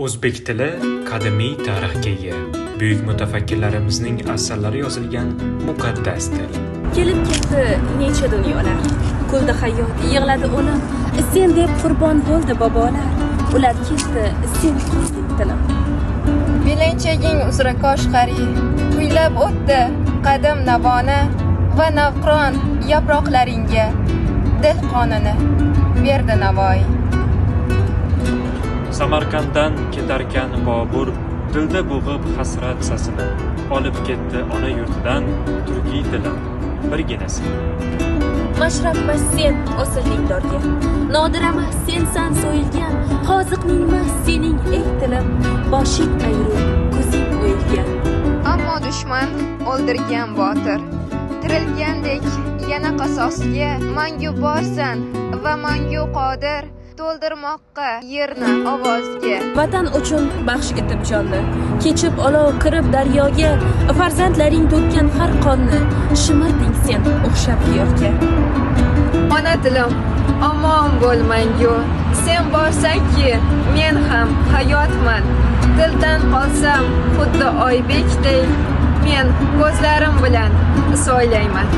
O'zbek tili qadimiy tarixga ega. Buyuk mutafakkurlarimizning asarlari yozilgan muqaddas til. Kelib ketdi necha dunyolar. Kuldi hayot, yig'ladi o'lim. Sen deb qurbon bo'ldi bobolar. Ular ketdi, sen qo'zding tilim. Belanchaging uzra Koshg'ari, kuylab o'tdi qadim navoni va navqiron yaproqlaringga dil qonini berdi Navoiy. Samarqanddan ketarkan Bobur, dilda bo'g'ib hasrat sasini, olib ketdi ona yurtidan turkiy tilim birginasi. Mashrabmas sen osilding dorga, nodiramas sensan so'yilgan, hoziqningmas sening ey tilim, boshing ayru, ko'zing o'yilgan. Ammo dushman o'ldirgan botir, tirilgandek yana qasosga mangu borsan va mangu qodir to'ldirmoqqa yerni ovozga. Vatan uchun baxsh etib jonni, kechib olov kirib daryoga, farzandlaring to'kkan har qonni, shimirding sen o'xshab giyohga. Ona tilim, omon bo'lmangu, sen borsanki men ham hayotman. Dildan qolsam xuddi oybekdek, men ko'zlarim bilan so'ylayman.